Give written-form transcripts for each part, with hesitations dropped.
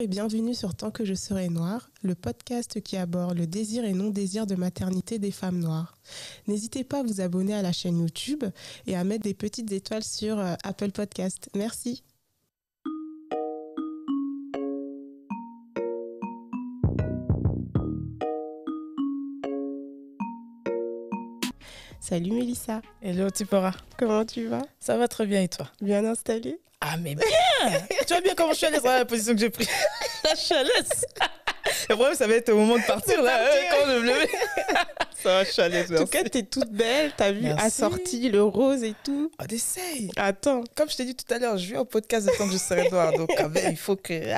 Et bienvenue sur Tant que je serai noire, le podcast qui aborde le désir et non-désir de maternité des femmes noires. N'hésitez pas à vous abonner à la chaîne YouTube et à mettre des petites étoiles sur Apple Podcast. Merci. Salut Mélissa. Hello Tipora. Comment tu vas? Ça va très bien et toi? Bien installée? Ah mais bien. Tu vois bien comment je suis à l'aise dans la position que j'ai prise. Je suis à l'aise. Le problème, ça va être au moment de partir là. Quand je me lever. Ça va, je suis à l'aise. En tout cas, t'es toute belle. T'as vu assorti le rose et tout. On essaye. Attends. Comme je t'ai dit tout à l'heure, je viens au podcast de Tant que je serai noire. Donc il faut que...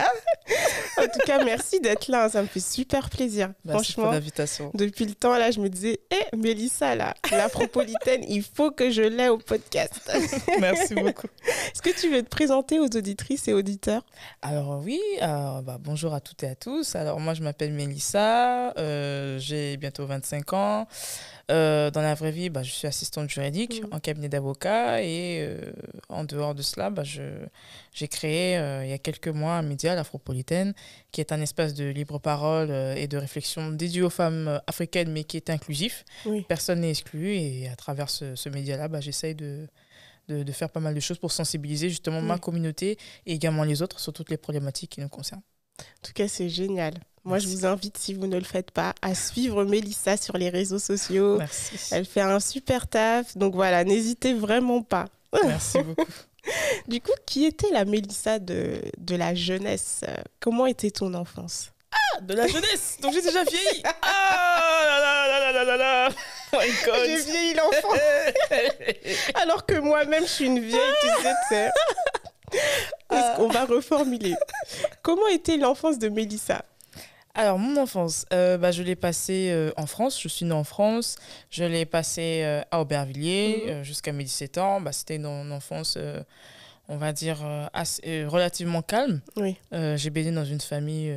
En tout cas, merci d'être là. Ça me fait super plaisir. Merci Franchement, pour l'invitation. Depuis le temps, là, je me disais, Mélissa, là, l'afropolitaine, il faut que je l'aie au podcast. Merci beaucoup. Est-ce que tu veux te présenter aux auditrices et auditeurs? Alors oui, bonjour à toutes et à tous. Alors moi, je m'appelle Mélissa, j'ai bientôt 25 ans. Dans la vraie vie, je suis assistante juridique en cabinet d'avocat et en dehors de cela, j'ai créé il y a quelques mois un média, l'Afropolitaine, qui est un espace de libre parole et de réflexion dédié aux femmes africaines, mais qui est inclusif. Oui. Personne n'est exclu et à travers ce média-là, j'essaye de faire pas mal de choses pour sensibiliser justement ma communauté et également les autres sur toutes les problématiques qui nous concernent. En tout cas, c'est génial. Moi, je vous invite, si vous ne le faites pas, à suivre Mélissa sur les réseaux sociaux. Merci. Elle fait un super taf. Donc voilà, n'hésitez vraiment pas. Merci beaucoup. Du coup, qui était la Mélissa de la jeunesse? Comment était ton enfance? Ah, de la jeunesse. Donc j'ai déjà vieilli. Ah là là là là là là. Oh my God. J'ai vieilli l'enfant. Alors que moi-même, je suis une vieille, tu sais. On va reformuler. Comment était l'enfance de Mélissa? Alors, mon enfance, je l'ai passée en France. Je suis née en France. Je l'ai passée à Aubervilliers jusqu'à mes 17 ans. C'était une enfance, on va dire, relativement calme. Oui. J'ai baigné dans une famille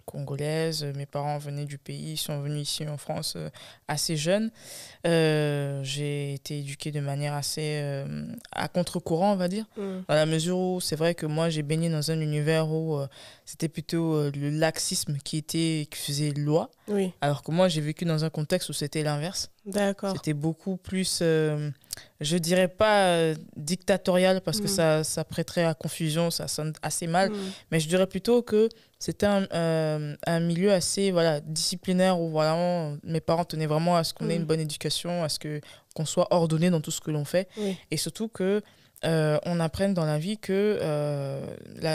congolaise. Mes parents venaient du pays. Ils sont venus ici en France assez jeunes. J'ai été éduquée de manière assez à contre-courant, on va dire. Dans la mesure où c'est vrai que moi, j'ai baigné dans un univers où c'était plutôt le laxisme qui faisait loi. Oui. Alors que moi, j'ai vécu dans un contexte où c'était l'inverse. D'accord. C'était beaucoup plus, je dirais pas dictatorial parce que ça prêterait à confusion, ça sonne assez mal. Mais je dirais plutôt que c'était un milieu assez disciplinaire où vraiment mes parents tenaient vraiment à ce qu'on ait une bonne éducation, à ce qu'on soit ordonné dans tout ce que l'on fait. Oui. Et surtout que on apprenne dans la vie que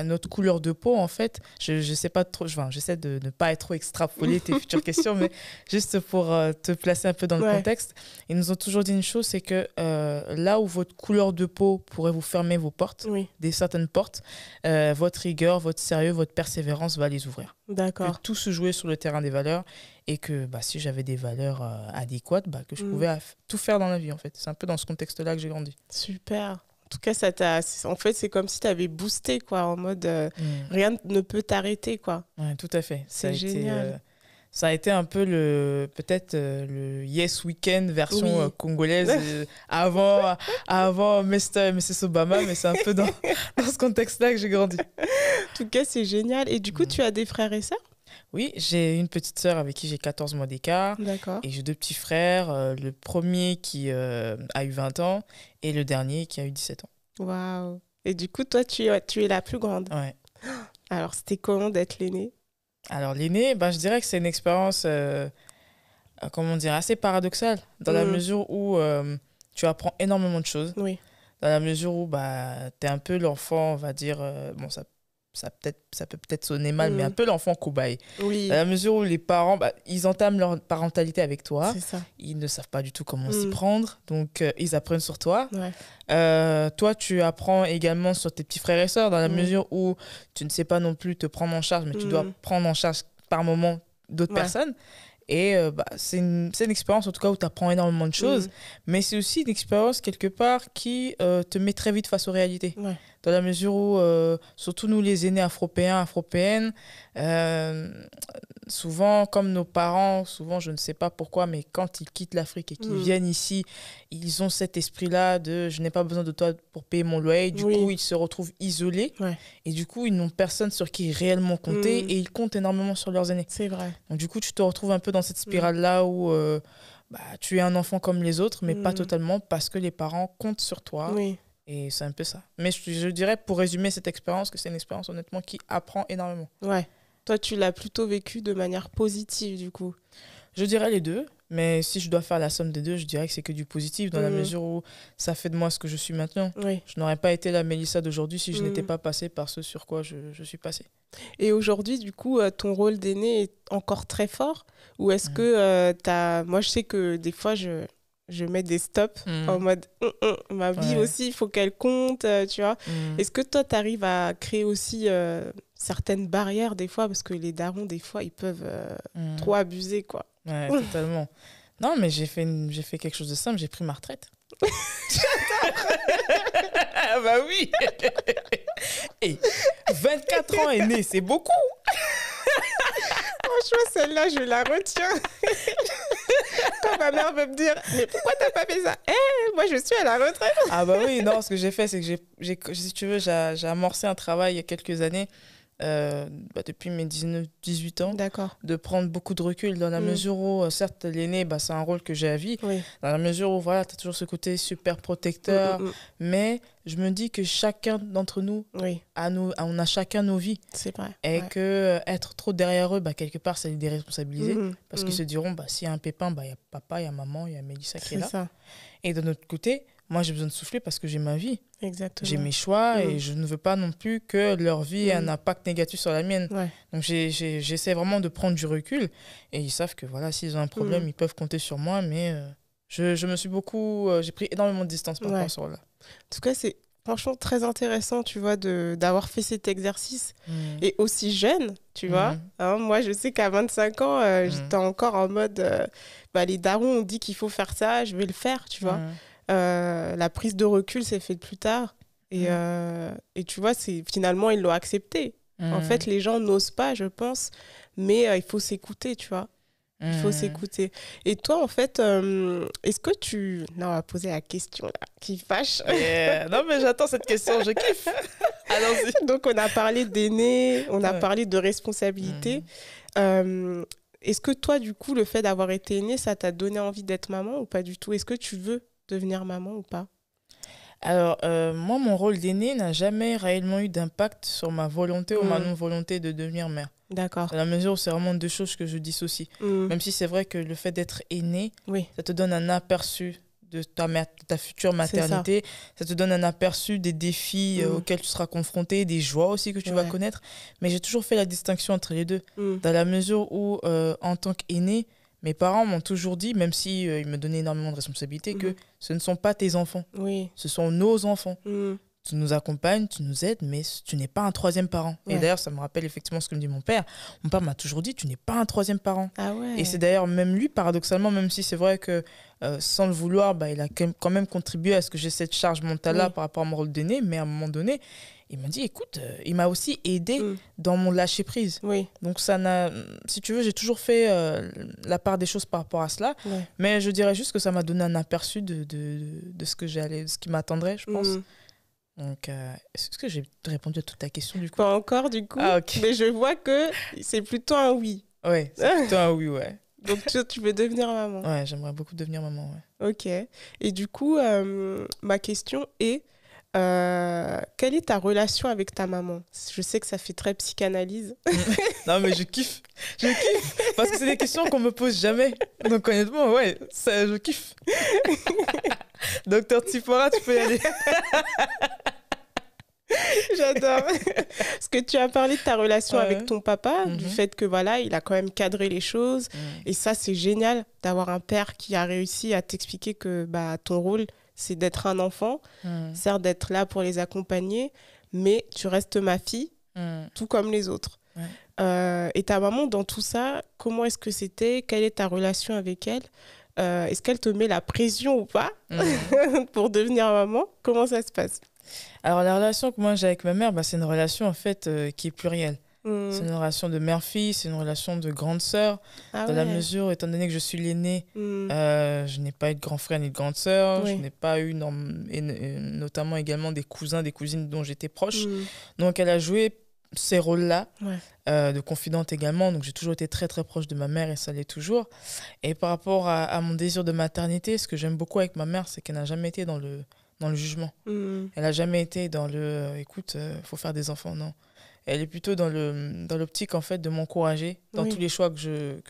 notre couleur de peau, en fait, je sais pas trop, j'essaie de ne pas être trop extrapolé tes futures questions, mais juste pour te placer un peu dans le contexte, ils nous ont toujours dit une chose, c'est que là où votre couleur de peau pourrait vous fermer vos portes, certaines portes, votre rigueur, votre sérieux, votre persévérance va les ouvrir. D'accord. Que tout se jouait sur le terrain des valeurs et que si j'avais des valeurs adéquates, que je pouvais tout faire dans la vie, en fait. C'est un peu dans ce contexte-là que j'ai grandi. Super. En tout cas, en fait, c'est comme si tu avais boosté, quoi, en mode rien ne peut t'arrêter, quoi. Ouais, tout à fait. C'est génial. Ça a été un peu peut-être le Yes Weekend version congolaise avant Mr. et Mrs. Obama, mais c'est un peu dans ce contexte-là que j'ai grandi. En tout cas, c'est génial. Et du coup, tu as des frères et sœurs? Oui, j'ai une petite sœur avec qui j'ai 14 mois d'écart. D'accord. Et j'ai 2 petits frères, le premier qui a eu 20 ans et le dernier qui a eu 17 ans. Waouh. Et du coup, toi, tu es la plus grande. Ouais. Alors, c'était comment d'être l'aînée? Alors, l'aînée, je dirais que c'est une expérience, assez paradoxale, dans la mesure où tu apprends énormément de choses. Oui. Dans la mesure où tu es un peu l'enfant, on va dire, ça peut peut-être sonner mal, mais un peu l'enfant cobaye. Oui. Dans la mesure où les parents, ils entament leur parentalité avec toi. C'est ça. Ils ne savent pas du tout comment s'y prendre, donc ils apprennent sur toi. Ouais. Toi, tu apprends également sur tes petits frères et sœurs, dans la mesure où tu ne sais pas non plus te prendre en charge, mais tu dois prendre en charge par moment d'autres personnes. Et c'est une expérience en tout cas où tu apprends énormément de choses, mais c'est aussi une expérience quelque part qui te met très vite face aux réalités. Ouais. dans la mesure où, surtout nous les aînés afropéens, afropéennes, souvent, comme nos parents, souvent, je ne sais pas pourquoi, mais quand ils quittent l'Afrique et qu'ils viennent ici, ils ont cet esprit-là de « je n'ai pas besoin de toi pour payer mon loyer ». Du coup, ils se retrouvent isolés et du coup, ils n'ont personne sur qui réellement compter et ils comptent énormément sur leurs aînés. C'est vrai. Donc du coup, tu te retrouves un peu dans cette spirale-là où tu es un enfant comme les autres, mais pas totalement parce que les parents comptent sur toi. Et c'est un peu ça. Mais je dirais, pour résumer cette expérience, que c'est une expérience honnêtement qui apprend énormément. Ouais. Toi, tu l'as plutôt vécu de manière positive, du coup. Je dirais les deux, mais si je dois faire la somme des deux, je dirais que c'est que du positif, dans la mesure où ça fait de moi ce que je suis maintenant. Je n'aurais pas été la Mélissa d'aujourd'hui si je n'étais pas passée par ce sur quoi je suis passée. Et aujourd'hui, du coup, ton rôle d'aîné est encore très fort? Ou est-ce que t'as... Moi, je sais que des fois, je mets des stops en mode ma vie aussi, il faut qu'elle compte, tu vois. Est-ce que toi, tu arrives à créer aussi certaines barrières des fois, parce que les darons, des fois, ils peuvent trop abuser, quoi. Ouais, totalement. Non, mais j'ai fait quelque chose de simple, j'ai pris ma retraite. Ah bah oui. Et 24 ans aîné, c'est beaucoup. Franchement, celle-là, je la retiens. Quand ma mère veut me dire « Mais pourquoi t'as pas fait ça ?» Moi, je suis à la retraite. Ah bah oui, non, ce que j'ai fait, c'est que si tu veux, j'ai amorcé un travail il y a quelques années, depuis mes 18 ans, de prendre beaucoup de recul dans la mesure où, certes, l'aîné, c'est un rôle que j'ai à vie, dans la mesure où, voilà, tu as toujours ce côté super protecteur, mais je me dis que chacun d'entre nous, on a chacun nos vies. C'est vrai. Et que être trop derrière eux, quelque part, ça les déresponsabiliser. Parce qu'ils se diront, s'il y a un pépin, il y a papa, il y a maman, il y a Mélissa qui est là. Ça. Et de notre côté, moi, j'ai besoin de souffler parce que j'ai ma vie. Exactement. J'ai mes choix et je ne veux pas non plus que leur vie ait un impact négatif sur la mienne. Donc, j'essaie vraiment de prendre du recul. Et ils savent que, voilà, s'ils ont un problème, ils peuvent compter sur moi. Mais je me suis j'ai pris énormément de distance par rapport à ce rôle-là. En tout cas, c'est franchement très intéressant, tu vois, d'avoir fait cet exercice et aussi jeune, tu vois. Hein, moi, je sais qu'à 25 ans, j'étais encore en mode, les darons ont dit qu'il faut faire ça, je vais le faire, tu vois. La prise de recul s'est faite plus tard et tu vois, finalement, ils l'ont accepté. En fait, les gens n'osent pas, je pense, mais il faut s'écouter, tu vois. Il faut s'écouter. Et toi, en fait, est-ce que tu... Non, on va poser la question, là, qui fâche. Non, mais j'attends cette question, je kiffe. Allons-y. Donc, on a parlé d'aînés, on a parlé de responsabilité. Est-ce que toi, du coup, le fait d'avoir été aîné, ça t'a donné envie d'être maman ou pas du tout? Est-ce que tu veux devenir maman ou pas? Alors, moi, mon rôle d'aîné n'a jamais réellement eu d'impact sur ma volonté ou ma non-volonté de devenir mère. D'accord. Dans la mesure où c'est vraiment deux choses que je dissocie. Même si c'est vrai que le fait d'être aîné, ça te donne un aperçu de ta future maternité. Ça te donne un aperçu des défis auxquels tu seras confronté, des joies aussi que tu vas connaître. Mais j'ai toujours fait la distinction entre les deux. Dans la mesure où, en tant qu'aîné, mes parents m'ont toujours dit, même si ils me donnaient énormément de responsabilités, que ce ne sont pas tes enfants. Ce sont nos enfants. Tu nous accompagnes, tu nous aides, mais tu n'es pas un troisième parent. Et d'ailleurs, ça me rappelle effectivement ce que me dit mon père. Mon père m'a toujours dit, tu n'es pas un troisième parent. Et c'est d'ailleurs même lui, paradoxalement, même si c'est vrai que sans le vouloir, il a quand même contribué à ce que j'ai cette charge mentale-là par rapport à mon rôle d'aîné. Mais à un moment donné, il m'a dit, écoute, il m'a aussi aidé dans mon lâcher-prise. Donc, si tu veux, j'ai toujours fait la part des choses par rapport à cela. Mais je dirais juste que ça m'a donné un aperçu de ce que de ce qui m'attendrait, je pense. Donc, est-ce que j'ai répondu à toute ta question, du coup? Pas encore, du coup. Ah, okay. Mais je vois que c'est plutôt un oui. Ouais, c'est plutôt un oui, ouais. Donc, tu veux devenir maman? Ouais, j'aimerais beaucoup devenir maman, ouais. Ok. Et du coup, ma question est, quelle est ta relation avec ta maman? Je sais que ça fait très psychanalyse. Non, mais je kiffe. Je kiffe. Parce que c'est des questions qu'on me pose jamais. Donc, honnêtement, ouais, je kiffe. Docteur Tsipora, tu peux y aller. J'adore. Parce que tu as parlé de ta relation avec ton papa, du fait que voilà, il a quand même cadré les choses. Et ça, c'est génial d'avoir un père qui a réussi à t'expliquer que ton rôle, c'est d'être un enfant, certes d'être là pour les accompagner, mais tu restes ma fille, tout comme les autres. Et ta maman, dans tout ça, comment est-ce que c'était? Quelle est ta relation avec elle? Est-ce qu'elle te met la pression ou pas pour devenir maman? Comment ça se passe? Alors, la relation que moi j'ai avec ma mère, c'est une relation en fait qui est plurielle. C'est une relation de mère-fille, c'est une relation de grande sœur, dans la mesure, étant donné que je suis l'aînée, je n'ai pas eu de grand frère ni de grande sœur, je n'ai pas eu notamment également des cousins, des cousines dont j'étais proche. Donc elle a joué ces rôles-là, de confidente également, donc j'ai toujours été très très proche de ma mère et ça l'est toujours. Et par rapport à mon désir de maternité, ce que j'aime beaucoup avec ma mère, c'est qu'elle n'a jamais été dans le jugement. Elle n'a jamais été dans écoute, faut faire des enfants, non. Elle est plutôt dans l'optique en fait de m'encourager dans tous les choix que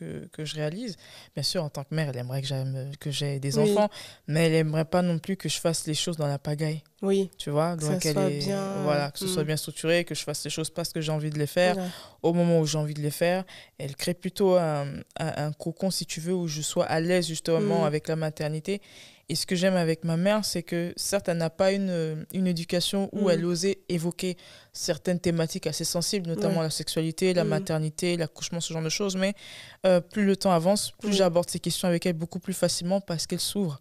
je réalise. Bien sûr, en tant que mère, elle aimerait que j'aie des enfants, mais elle aimerait pas non plus que je fasse les choses dans la pagaille. Oui. Tu vois, donc que ce soit bien structuré, que je fasse les choses parce que j'ai envie de les faire, au moment où j'ai envie de les faire. Elle crée plutôt un cocon, si tu veux, où je sois à l'aise justement avec la maternité. Et ce que j'aime avec ma mère, c'est que certes, elle n'a pas une éducation où elle osait évoquer certaines thématiques assez sensibles, notamment la sexualité, la maternité, l'accouchement, ce genre de choses. Mais plus le temps avance, plus j'aborde ces questions avec elle beaucoup plus facilement parce qu'elle s'ouvre.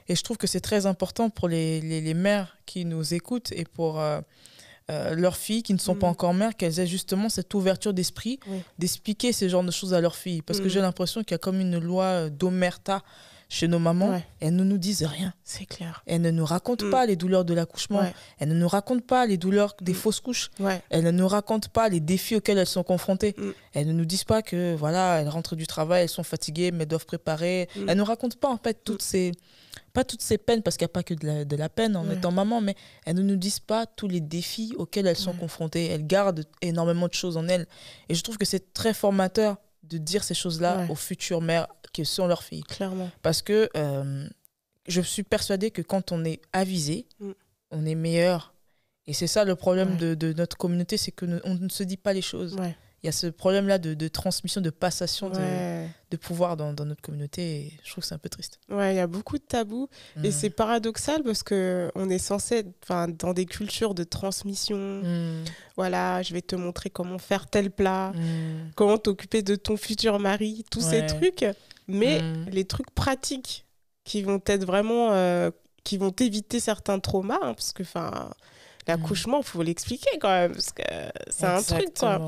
Et je trouve que c'est très important pour les mères qui nous écoutent et pour leurs filles qui ne sont pas encore mères, qu'elles aient justement cette ouverture d'esprit d'expliquer ces genres de choses à leurs filles. Parce que j'ai l'impression qu'il y a comme une loi d'omerta chez nos mamans, elles ne nous disent rien. C'est clair. Elles ne nous racontent pas les douleurs de l'accouchement. Elles ne nous racontent pas les douleurs des fausses couches. Elles ne nous racontent pas les défis auxquels elles sont confrontées. Elles ne nous disent pas que voilà, elles rentrent du travail, elles sont fatiguées, mais elles doivent préparer. Elles ne nous racontent pas en fait pas toutes ces peines, parce qu'il n'y a pas que de la peine en étant maman, mais elles ne nous disent pas tous les défis auxquels elles sont confrontées. Elles gardent énormément de choses en elles. Et je trouve que c'est très formateur de dire ces choses-là aux futures mères qui sont leurs filles. Clairement. Parce que je suis persuadée que quand on est avisé, on est meilleur. Et c'est ça le problème de notre communauté, c'est qu'on ne se dit pas les choses. Il y a ce problème-là de transmission, de passation de pouvoir dans notre communauté. Et je trouve que c'est un peu triste. Ouais, il y a beaucoup de tabous. Et c'est paradoxal parce qu'on est censé être dans des cultures de transmission. Voilà, je vais te montrer comment faire tel plat, comment t'occuper de ton futur mari, tous ces trucs. Mais les trucs pratiques qui vont être vraiment... qui vont éviter certains traumas, hein, parce que... l'accouchement, il faut l'expliquer quand même, parce que c'est un truc, quoi.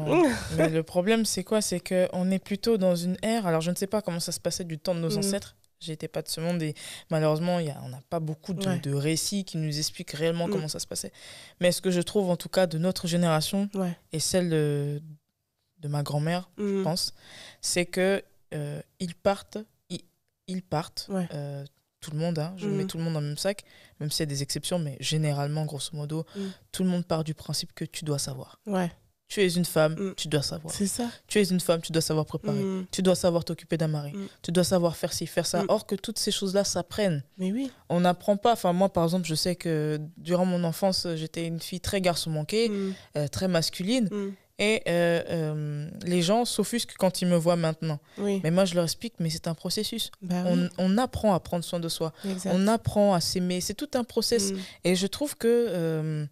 Mais le problème, c'est quoi? C'est qu'on est plutôt dans une ère... Alors, je ne sais pas comment ça se passait du temps de nos ancêtres. J'étais pas de ce monde et malheureusement, on n'a pas beaucoup de récits qui nous expliquent réellement comment ça se passait. Mais ce que je trouve, en tout cas, de notre génération et celle de ma grand-mère, je pense, c'est que ils partent, tout le monde, je mets tout le monde dans le même sac, même s'il y a des exceptions, mais généralement, grosso modo, tout le monde part du principe que tu dois savoir. Tu es une femme, tu dois savoir. C'est ça. Tu es une femme, tu dois savoir préparer. Tu dois savoir t'occuper d'un mari. Tu dois savoir faire ci, faire ça. Or que toutes ces choses-là s'apprennent. Mais oui. On n'apprend pas. Enfin, moi, par exemple, je sais que durant mon enfance, j'étais une fille très garçon manqué, très masculine. Et les gens s'offusquent quand ils me voient maintenant. Mais moi, je leur explique, mais c'est un processus. On apprend à prendre soin de soi. On apprend à s'aimer. C'est tout un process. Et je trouve que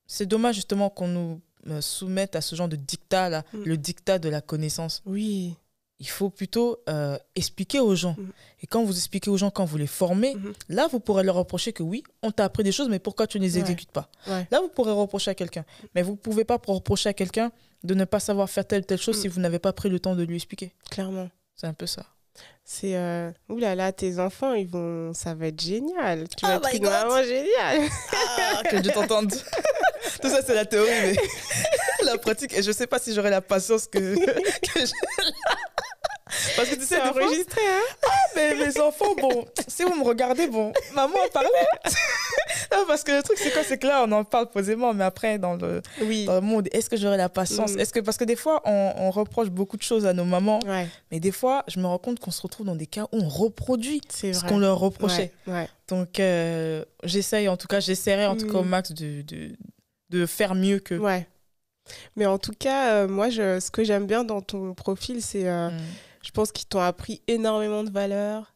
c'est dommage, justement, qu'on nous soumette à ce genre de dictat, là, le dictat de la connaissance. Oui. Il faut plutôt expliquer aux gens. Et quand vous expliquez aux gens, quand vous les formez, là, vous pourrez leur reprocher que oui, on t'a appris des choses, mais pourquoi tu ne les exécutes pas? Là, vous pourrez reprocher à quelqu'un. Mais vous ne pouvez pas reprocher à quelqu'un de ne pas savoir faire telle ou telle chose si vous n'avez pas pris le temps de lui expliquer. Clairement. C'est un peu ça. C'est oulala, tes enfants, ça va être génial. Tu vas être une maman géniale. Que Dieu t'entende. Tout ça, c'est la théorie, mais la pratique, et je sais pas si j'aurai la patience que j'ai là. Parce que tu sais, c'est enregistré, hein. Mais mes enfants, bon, si vous me regardez, bon, maman en parlait. Non, parce que le truc, c'est quoi? C'est que là, on en parle posément, mais après, dans le monde, est-ce que j'aurai la patience? Parce que des fois, on reproche beaucoup de choses à nos mamans, mais des fois, je me rends compte qu'on se retrouve dans des cas où on reproduit ce qu'on leur reprochait. Donc, j'essaierai en tout cas au max de faire mieux que... Mais en tout cas, moi, ce que j'aime bien dans ton profil, c'est... je pense qu'ils t'ont appris énormément de valeurs,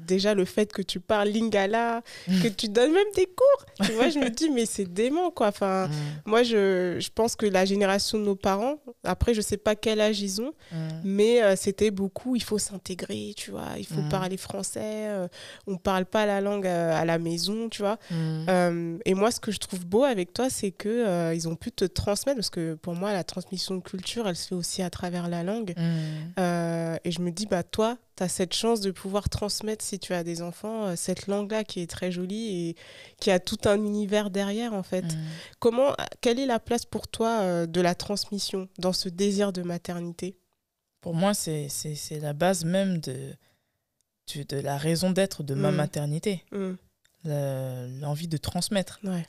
Déjà, le fait que tu parles lingala, que tu donnes même des cours. Tu vois, je me dis, mais c'est dément, quoi. Enfin, moi, je pense que la génération de nos parents, après, je sais pas quel âge ils ont, mais c'était beaucoup, il faut s'intégrer, tu vois, il faut parler français, on parle pas la langue à la maison, tu vois. Et moi, ce que je trouve beau avec toi, c'est que ils ont pu te transmettre, parce que pour moi, la transmission de culture, elle se fait aussi à travers la langue. Et je me dis, bah, toi, tu as cette chance de pouvoir transmettre, si tu as des enfants, cette langue-là qui est très jolie et qui a tout un univers derrière, en fait. Quelle est la place pour toi de la transmission dans ce désir de maternité? Pour moi, c'est la base même de la raison d'être de ma maternité. L'envie de transmettre. Ouais.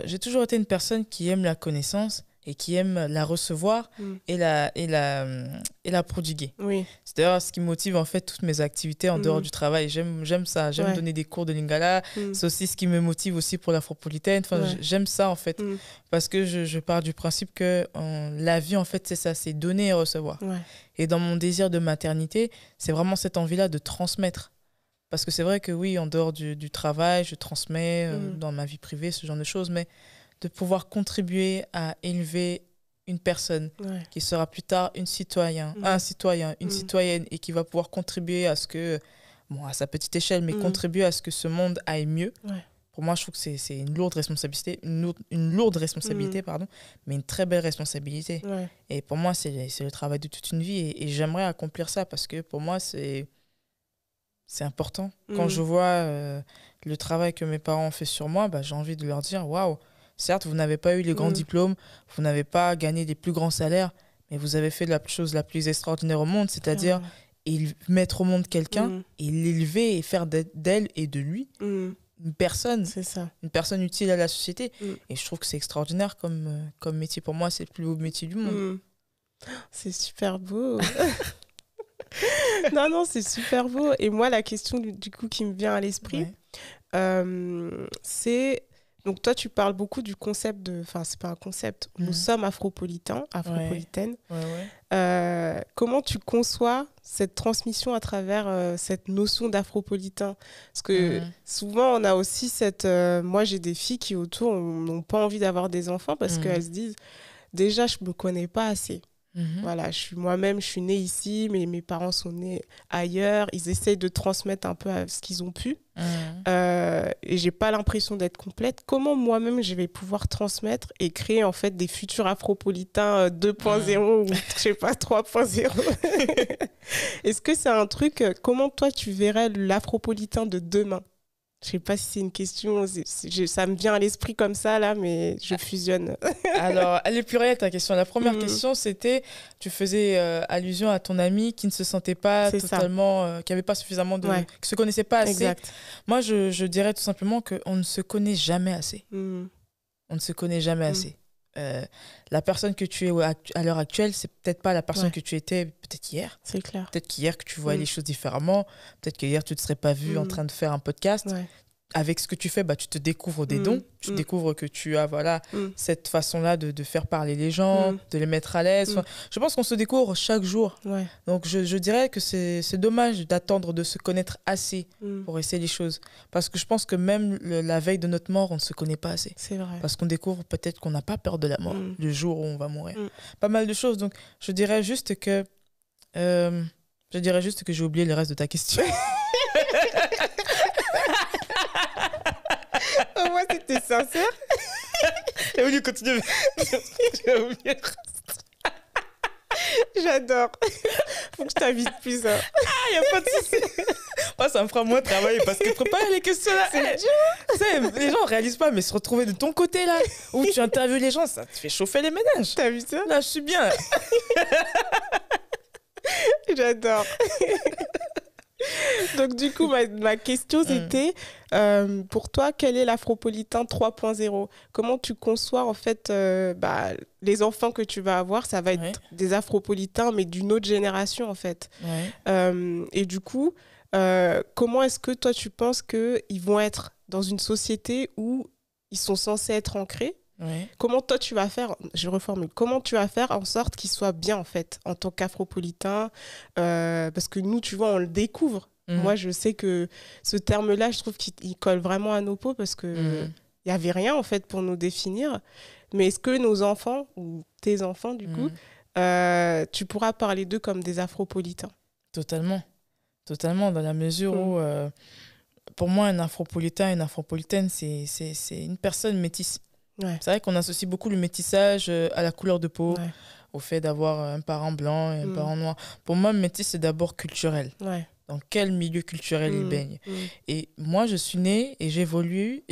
J'ai toujours été une personne qui aime la connaissance et qui aime la recevoir et la prodiguer. Oui. C'est d'ailleurs ce qui motive en fait toutes mes activités en dehors du travail. J'aime ça, j'aime donner des cours de lingala. C'est aussi ce qui me motive aussi pour l'afropolitaine. Enfin, j'aime ça en fait parce que je pars du principe que la vie en fait c'est ça, c'est donner et recevoir. Ouais. Et dans mon désir de maternité, c'est vraiment cette envie-là de transmettre. Parce que c'est vrai que oui, en dehors du travail, je transmets dans ma vie privée, ce genre de choses, mais de pouvoir contribuer à élever une personne qui sera plus tard un citoyen, une citoyenne, et qui va pouvoir contribuer à ce que, bon, à sa petite échelle, mais contribuer à ce que ce monde aille mieux. Ouais. Pour moi, je trouve que c'est une lourde responsabilité, pardon, mais une très belle responsabilité. Ouais. Et pour moi, c'est le travail de toute une vie, et j'aimerais accomplir ça parce que pour moi, c'est important. Quand je vois le travail que mes parents ont fait sur moi, bah, j'ai envie de leur dire, waouh, certes, vous n'avez pas eu les grands diplômes, vous n'avez pas gagné les plus grands salaires, mais vous avez fait la chose la plus extraordinaire au monde, c'est-à-dire mettre au monde quelqu'un et l'élever et faire d'elle et de lui une personne. C'est ça. Une personne utile à la société. Et je trouve que c'est extraordinaire comme métier. Pour moi, c'est le plus beau métier du monde. C'est super beau. Non, c'est super beau. Et moi, la question du coup qui me vient à l'esprit, c'est... Donc toi, tu parles beaucoup du concept de... Enfin, c'est pas un concept. Nous sommes afropolitaines. Comment tu conçois cette transmission à travers cette notion d'afropolitain? Parce que souvent, on a aussi cette... moi, j'ai des filles qui autour n'ont pas envie d'avoir des enfants parce qu'elles se disent, déjà, je me connais pas assez. Voilà, moi-même, je suis née ici, mais mes parents sont nés ailleurs. Ils essayent de transmettre un peu ce qu'ils ont pu. Et j'ai pas l'impression d'être complète. Comment moi-même, je vais pouvoir transmettre et créer en fait des futurs afropolitains 2.0 ou je sais pas, 3.0? Est-ce que c'est un truc, comment toi, tu verrais l'afropolitain de demain? Je sais pas si c'est une question, ça me vient à l'esprit comme ça, là, mais je fusionne. Alors, elle est plus réelle, ta question. La première question, c'était, tu faisais allusion à ton ami qui ne se sentait pas totalement, qui n'avait pas suffisamment de... qui ne se connaissait pas assez. Exact. Moi, je dirais tout simplement qu'on ne se connaît jamais assez. On ne se connaît jamais assez. La personne que tu es à l'heure actuelle, c'est peut-être pas la personne que tu étais peut-être hier. C'est clair. Peut-être qu'hier que tu voyais les choses différemment. Peut-être qu'hier tu ne te serais pas vue en train de faire un podcast. Avec ce que tu fais, bah, tu te découvres des dons. Tu découvres que tu as cette façon-là de faire parler les gens, de les mettre à l'aise. Enfin, je pense qu'on se découvre chaque jour. Donc je dirais que c'est dommage d'attendre de se connaître assez pour essayer les choses. Parce que je pense que même la veille de notre mort, on ne se connaît pas assez. C'est vrai. Parce qu'on découvre peut-être qu'on n'a pas peur de la mort le jour où on va mourir. Pas mal de choses. Donc je dirais juste que j'ai oublié le reste de ta question. Au moins, c'était sincère. J'ai voulu continuer. J'ai oublié le reste. J'adore. Faut que je t'invite plus. Hein. Ah, y a pas de souci. Moi, ça me fera moins travailler parce que préparer les questions là, les gens réalisent pas, mais se retrouver de ton côté là, où tu interviews les gens, ça te fait chauffer les ménages. T'as vu ça? Là, je suis bien. J'adore. Donc du coup, ma question c'était, pour toi, quel est l'afropolitain 3.0? Comment tu conçois en fait les enfants que tu vas avoir? Ça va être des afropolitains, mais d'une autre génération en fait. Et du coup, comment est-ce que toi tu penses qu'ils vont être dans une société où ils sont censés être ancrés? Comment toi tu vas faire, je reformule, comment tu vas faire en sorte qu'ils soient bien en fait en tant qu'afropolitain, parce que nous tu vois on le découvre Moi, je sais que ce terme-là, je trouve qu'il colle vraiment à nos peaux parce qu'il n'y avait rien, en fait, pour nous définir. Mais est-ce que nos enfants, ou tes enfants, du coup, tu pourras parler d'eux comme des afropolitains? Totalement. Totalement, dans la mesure où, pour moi, un afropolitain, une afropolitaine, c'est une personne métisse. Ouais. C'est vrai qu'on associe beaucoup le métissage à la couleur de peau, au fait d'avoir un parent blanc et un parent noir. Pour moi, le métis, c'est d'abord culturel. Ouais. Dans quel milieu culturel il baigne. Et moi, je suis née et j'évolue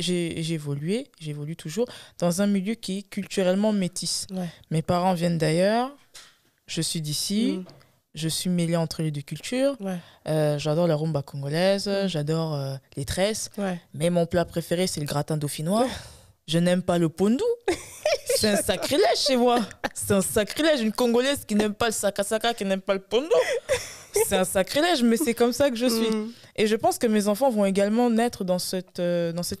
toujours dans un milieu qui est culturellement métis. Ouais. Mes parents viennent d'ailleurs, je suis d'ici, je suis mêlée entre les deux cultures. Ouais. J'adore la rumba congolaise, j'adore les tresses, mais mon plat préféré, c'est le gratin dauphinois. Je n'aime pas le pondou. C'est un sacrilège chez moi. C'est un sacrilège. Une Congolaise qui n'aime pas le saka-saka, qui n'aime pas le pondou. C'est un sacrilège, mais c'est comme ça que je suis. Et je pense que mes enfants vont également naître dans cette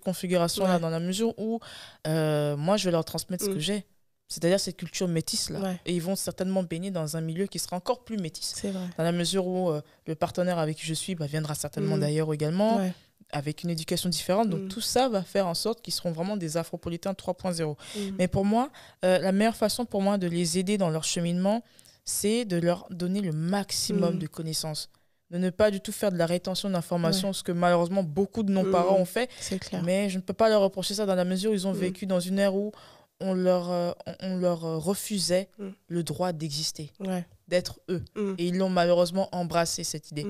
configuration-là, dans la mesure où moi, je vais leur transmettre ce que j'ai. C'est-à-dire cette culture métisse-là. Ouais. Et ils vont certainement baigner dans un milieu qui sera encore plus métisse. C'est vrai. Dans la mesure où le partenaire avec qui je suis viendra certainement d'ailleurs également. Ouais. Avec une éducation différente. Donc, tout ça va faire en sorte qu'ils seront vraiment des afropolitains 3.0. Mais pour moi, la meilleure façon pour moi de les aider dans leur cheminement, c'est de leur donner le maximum de connaissances. De ne pas du tout faire de la rétention d'informations, ce que malheureusement beaucoup de nos parents ont fait. C'est clair. Mais je ne peux pas leur reprocher ça dans la mesure où ils ont vécu dans une ère où on leur refusait le droit d'exister. Ouais. D'être eux. Et ils l'ont malheureusement embrassé, cette idée.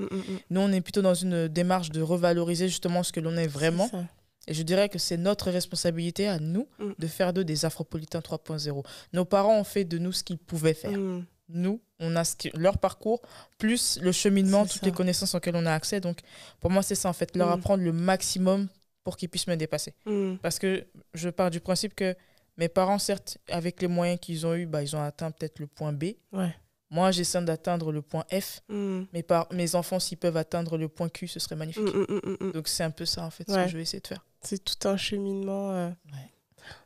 Nous, on est plutôt dans une démarche de revaloriser justement ce que l'on est vraiment. Et je dirais que c'est notre responsabilité à nous de faire d'eux des afropolitains 3.0. Nos parents ont fait de nous ce qu'ils pouvaient faire. Nous, on a leur parcours, plus le cheminement, toutes les connaissances auxquelles on a accès. Donc, pour moi, c'est ça, en fait, leur apprendre le maximum pour qu'ils puissent me dépasser. Parce que je pars du principe que mes parents, certes, avec les moyens qu'ils ont eus, ils ont atteint peut-être le point B. Ouais. Moi, j'essaie d'atteindre le point F. Mes enfants, s'ils peuvent atteindre le point Q, ce serait magnifique. Donc, c'est un peu ça, en fait, ce que je vais essayer de faire. C'est tout un cheminement.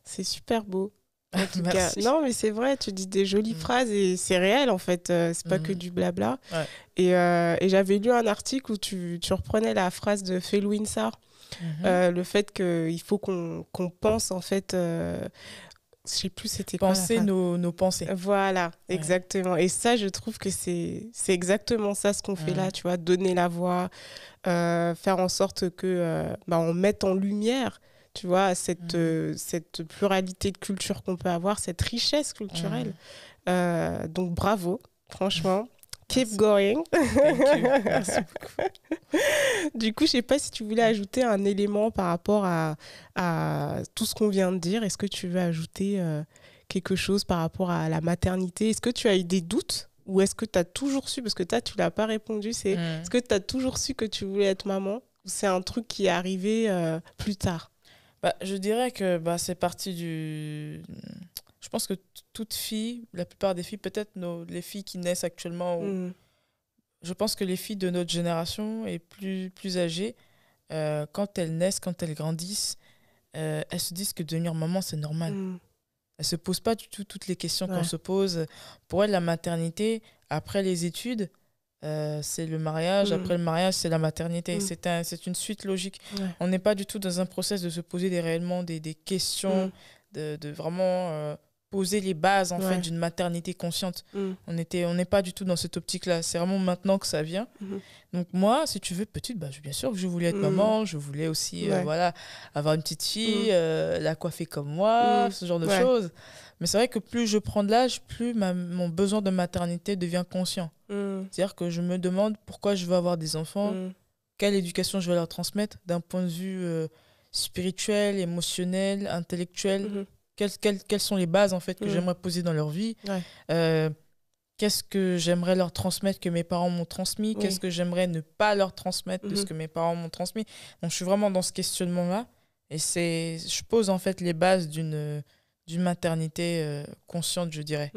C'est super beau. En tout cas. Non, mais c'est vrai, tu dis des jolies phrases et c'est réel, en fait. C'est pas que du blabla. Ouais. Et j'avais lu un article où tu reprenais la phrase de Felwine Sarr. Le fait qu'il faut qu'on pense, en fait... je sais plus c'était quoi. Penser nos pensées. Voilà, exactement. Et ça, je trouve que c'est exactement ça ce qu'on fait là, tu vois, donner la voix, faire en sorte que on mette en lumière, tu vois, cette pluralité de culture qu'on peut avoir, cette richesse culturelle. Donc bravo, franchement. Keep going. Thank you. Merci beaucoup. Du coup, je ne sais pas si tu voulais ajouter un élément par rapport à tout ce qu'on vient de dire. Est-ce que tu veux ajouter quelque chose par rapport à la maternité? Est-ce que tu as eu des doutes ou est-ce que tu as toujours su, parce que tu ne l'as pas répondu, est-ce que tu as toujours su que tu voulais être maman ou c'est un truc qui est arrivé plus tard? Je dirais que c'est parti du... Je pense que toute fille, la plupart des filles, peut-être les filles qui naissent actuellement, je pense que les filles de notre génération et plus âgées, quand elles naissent, quand elles grandissent, elles se disent que devenir maman, c'est normal. Elles ne se posent pas du tout toutes les questions qu'on se pose. Pour elles, la maternité, après les études, c'est le mariage. Après le mariage, c'est la maternité. C'est une suite logique. On n'est pas du tout dans un process de se poser réellement des questions, de vraiment... poser les bases en fait d'une maternité consciente. On n'est pas du tout dans cette optique-là. C'est vraiment maintenant que ça vient. Donc moi, si tu veux, petite, bien sûr que je voulais être maman. Je voulais aussi avoir une petite fille, la coiffer comme moi, ce genre de choses. Mais c'est vrai que plus je prends de l'âge, plus mon besoin de maternité devient conscient. C'est-à-dire que je me demande pourquoi je veux avoir des enfants, quelle éducation je vais leur transmettre d'un point de vue spirituel, émotionnel, intellectuel. Quelles sont les bases en fait que j'aimerais poser dans leur vie, qu'est-ce que j'aimerais leur transmettre que mes parents m'ont transmis, qu'est-ce que j'aimerais ne pas leur transmettre de ce que mes parents m'ont transmis. Donc je suis vraiment dans ce questionnement-là et je pose en fait les bases d'une maternité consciente, je dirais.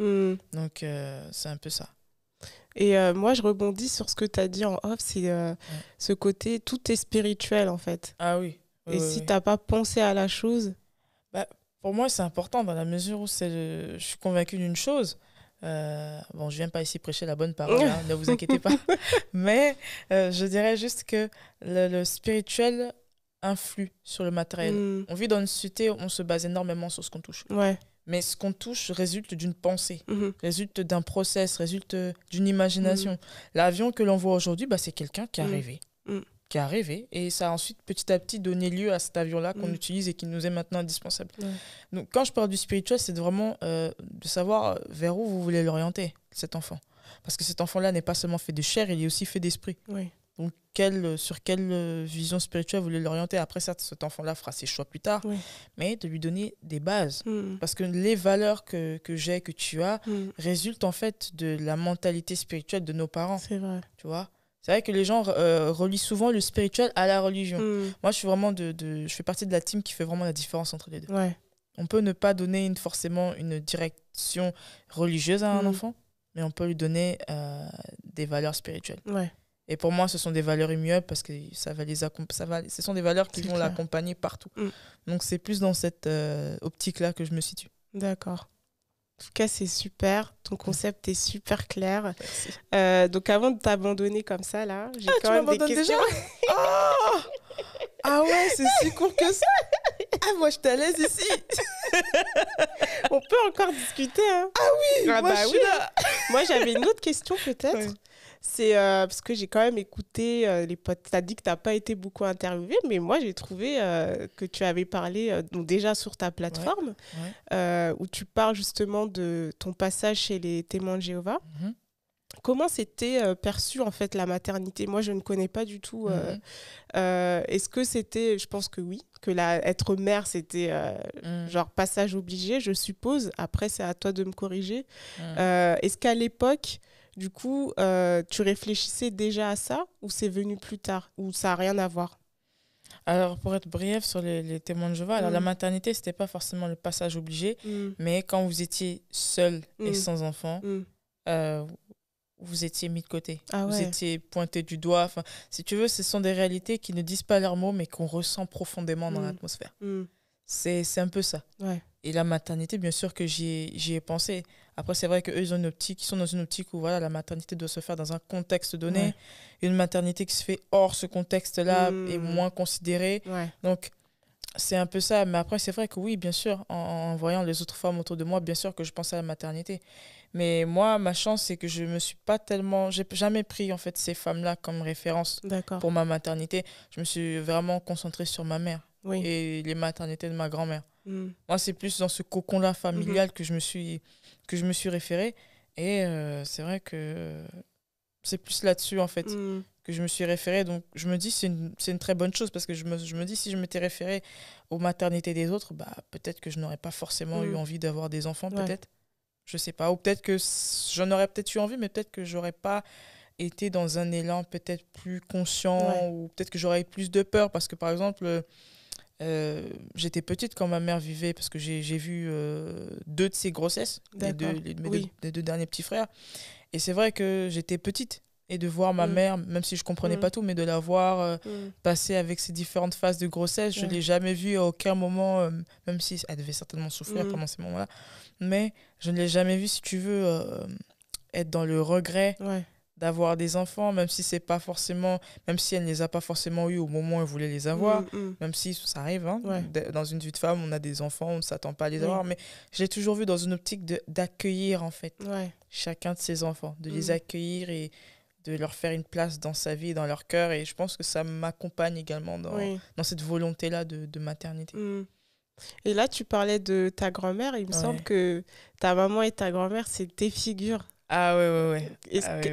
Donc c'est un peu ça. Et moi je rebondis sur ce que tu as dit en off, c'est ce côté tout est spirituel en fait. Ah oui. Et si t'as pas pensé à la chose... Pour moi, c'est important dans la mesure où je suis convaincue d'une chose. Bon, je viens pas ici prêcher la bonne parole, hein, ne vous inquiétez pas. Mais je dirais juste que le spirituel influe sur le matériel. On vit dans une société où on se base énormément sur ce qu'on touche. Ouais. Mais ce qu'on touche résulte d'une pensée, résulte d'un process, résulte d'une imagination. L'avion que l'on voit aujourd'hui, bah, c'est quelqu'un qui a rêvé. Qui a rêvé, et ça a ensuite petit à petit donné lieu à cet avion-là qu'on utilise et qui nous est maintenant indispensable. Donc quand je parle du spirituel, c'est vraiment de savoir vers où vous voulez l'orienter, cet enfant. Parce que cet enfant-là n'est pas seulement fait de chair, il est aussi fait d'esprit. Donc sur quelle vision spirituelle vous voulez l'orienter. Après, certes, cet enfant-là fera ses choix plus tard, mais de lui donner des bases. Parce que les valeurs que j'ai, que tu as, résultent en fait de la mentalité spirituelle de nos parents. C'est vrai. Tu vois ? C'est vrai que les gens relient souvent le spirituel à la religion. Moi, je suis vraiment je fais partie de la team qui fait vraiment la différence entre les deux. On peut ne pas donner forcément une direction religieuse à un enfant, mais on peut lui donner des valeurs spirituelles. Et pour moi, ce sont des valeurs immuables parce que ce sont des valeurs qui vont l'accompagner partout. Donc, c'est plus dans cette optique-là que je me situe. D'accord. En tout cas, c'est super. Ton concept est super clair. Donc, avant de t'abandonner comme ça, là, j'ai quand même des questions. Déjà ah ouais, c'est si court que ça. Ah, moi, je suis à l'aise ici. On peut encore discuter. Hein. Ah oui, moi, je suis là. Moi, j'avais une autre question, peut-être. C'est parce que j'ai quand même écouté les potes. Tu as dit que tu n'as pas été beaucoup interviewé, mais moi, j'ai trouvé que tu avais parlé donc déjà sur ta plateforme où tu parles justement de ton passage chez les témoins de Jéhovah. Comment c'était perçu, en fait, la maternité? Moi, je ne connais pas du tout. Est-ce que c'était... Je pense que oui, que être mère, c'était genre passage obligé, je suppose. Après, c'est à toi de me corriger. Est-ce qu'à l'époque... Du coup, tu réfléchissais déjà à ça ou c'est venu plus tard ou ça n'a rien à voir? Alors, pour être bref sur les témoins de Jéhovah, alors la maternité, ce n'était pas forcément le passage obligé, mais quand vous étiez seul et sans enfant, vous étiez mis de côté. Vous étiez pointé du doigt. Enfin, si tu veux, ce sont des réalités qui ne disent pas leurs mots, mais qu'on ressent profondément dans l'atmosphère. C'est un peu ça. Et la maternité, bien sûr que j'y ai pensé. Après, c'est vrai qu'eux, ils sont dans une optique où voilà, la maternité doit se faire dans un contexte donné. Une maternité qui se fait hors ce contexte-là est moins considérée. Donc, c'est un peu ça. Mais après, c'est vrai que oui, bien sûr, en voyant les autres femmes autour de moi, bien sûr que je pensais à la maternité. Mais moi, ma chance, c'est que je me suis pas tellement... J'ai jamais pris, en fait, ces femmes-là comme référence pour ma maternité. Je me suis vraiment concentrée sur ma mère et les maternités de ma grand-mère. Moi, c'est plus dans ce cocon-là familial que je me suis référée. Et c'est vrai que c'est plus là-dessus, en fait, que je me suis référée. Donc, je me dis c'est une très bonne chose parce que je me dis si je m'étais référée aux maternités des autres, bah, peut-être que je n'aurais pas forcément eu envie d'avoir des enfants, peut-être. Je sais pas. Ou peut-être que j'en aurais peut-être eu envie, mais peut-être que j'aurais pas été dans un élan peut-être plus conscient ou peut-être que j'aurais eu plus de peur parce que, par exemple... j'étais petite quand ma mère vivait parce que j'ai vu 2 de ses grossesses, mes deux derniers petits frères, et c'est vrai que j'étais petite et de voir ma mère, même si je comprenais pas tout, mais de la voir passer avec ses différentes phases de grossesse, je l'ai jamais vue à aucun moment, même si elle devait certainement souffrir pendant ces moments-là, mais je ne l'ai jamais vue, si tu veux, être dans le regret d'avoir des enfants, même si c'est pas forcément, même si elle ne les a pas forcément eu au moment où elle voulait les avoir, même si ça arrive, hein, dans une vie de femme, on a des enfants, on ne s'attend pas à les avoir, mais je l'ai toujours vu dans une optique d'accueillir en fait chacun de ses enfants, de les accueillir et de leur faire une place dans sa vie, dans leur cœur, et je pense que ça m'accompagne également dans cette volonté-là de maternité. Et là, tu parlais de ta grand-mère, il me semble que ta maman et ta grand-mère, c'est tes figures. Ah ouais.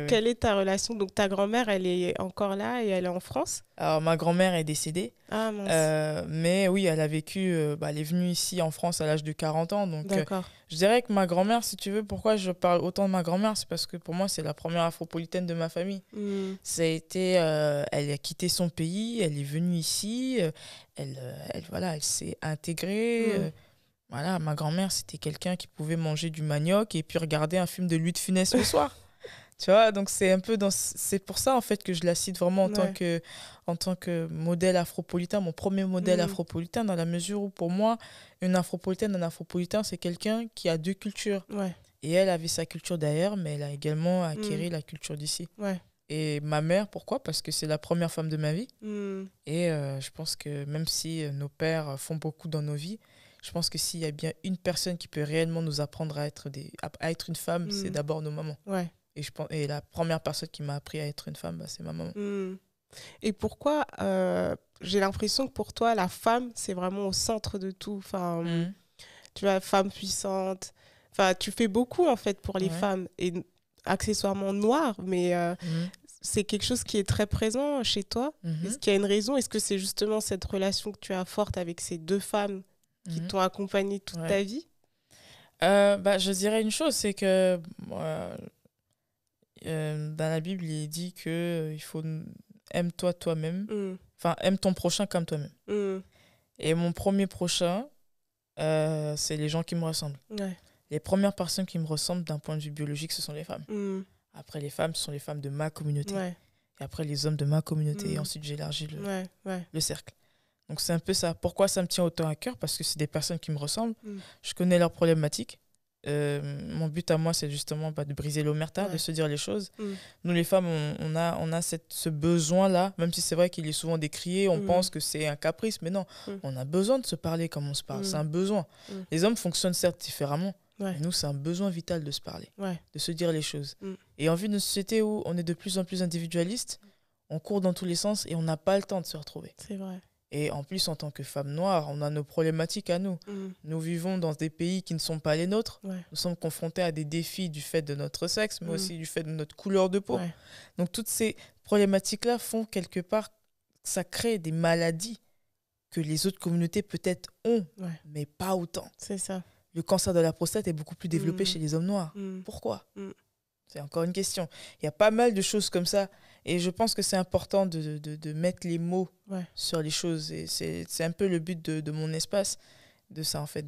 Quelle est ta relation? Donc ta grand-mère, elle est encore là et elle est en France? Alors ma grand-mère est décédée. Ah mince. Mais oui, elle a vécu, elle est venue ici en France à l'âge de 40 ans. Donc je dirais que ma grand-mère, si tu veux, pourquoi je parle autant de ma grand-mère, c'est parce que pour moi, c'est la première afropolitaine de ma famille. Ça a été, elle a quitté son pays, elle est venue ici, elle s'est intégrée. Voilà, ma grand-mère, c'était quelqu'un qui pouvait manger du manioc et puis regarder un film de Louis de Funès le soir. Tu vois, donc c'est pour ça en fait que je la cite vraiment en tant que modèle afropolitain, mon premier modèle afropolitain, dans la mesure où pour moi, un afropolitain, c'est quelqu'un qui a 2 cultures Et elle avait sa culture d'ailleurs, mais elle a également acquis la culture d'ici. Ouais. Et ma mère, pourquoi? Parce que c'est la première femme de ma vie. Mm. Et je pense que même si nos pères font beaucoup dans nos vies, je pense que s'il y a bien une personne qui peut réellement nous apprendre à être une femme, c'est d'abord nos mamans. Ouais. Et la première personne qui m'a appris à être une femme, c'est ma maman. Mm. Et pourquoi j'ai l'impression que pour toi, la femme, c'est vraiment au centre de tout. Enfin, tu vois, femme puissante. Enfin, tu fais beaucoup, en fait, pour les femmes. Et accessoirement noires, mais c'est quelque chose qui est très présent chez toi. Est-ce qu'il y a une raison? Est-ce que c'est justement cette relation que tu as forte avec ces deux femmes qui t'ont accompagnée toute ta vie? Je dirais une chose, c'est que dans la Bible, il est dit que il faut aime-toi toi-même. Enfin, aime ton prochain comme toi-même. Et mon premier prochain, c'est les gens qui me ressemblent. Ouais. Les premières personnes qui me ressemblent d'un point de vue biologique, ce sont les femmes. Après, les femmes, ce sont les femmes de ma communauté. Ouais. Et après, les hommes de ma communauté. Et ensuite, j'élargis le cercle. Donc, c'est un peu ça. Pourquoi ça me tient autant à cœur? Parce que c'est des personnes qui me ressemblent. Je connais leurs problématiques. Mon but à moi, c'est justement de briser l'omerta, de se dire les choses. Nous, les femmes, on a ce besoin-là, même si c'est vrai qu'il est souvent décrié, on pense que c'est un caprice, mais non, on a besoin de se parler comme on se parle. C'est un besoin. Les hommes fonctionnent certes différemment, mais nous, c'est un besoin vital de se parler, de se dire les choses. Et en vue d'une société où on est de plus en plus individualiste, on court dans tous les sens et on n'a pas le temps de se retrouver. C'est vrai. Et en plus, en tant que femme noire, on a nos problématiques à nous. Nous vivons dans des pays qui ne sont pas les nôtres. Nous sommes confrontés à des défis du fait de notre sexe, mais aussi du fait de notre couleur de peau. Donc, toutes ces problématiques-là font quelque part, ça crée des maladies que les autres communautés peut-être ont, mais pas autant. C'est ça. Le cancer de la prostate est beaucoup plus développé chez les hommes noirs. Pourquoi? C'est encore une question. Il y a pas mal de choses comme ça. Et je pense que c'est important de mettre les mots sur les choses. Et c'est un peu le but de mon espace, de ça, en fait,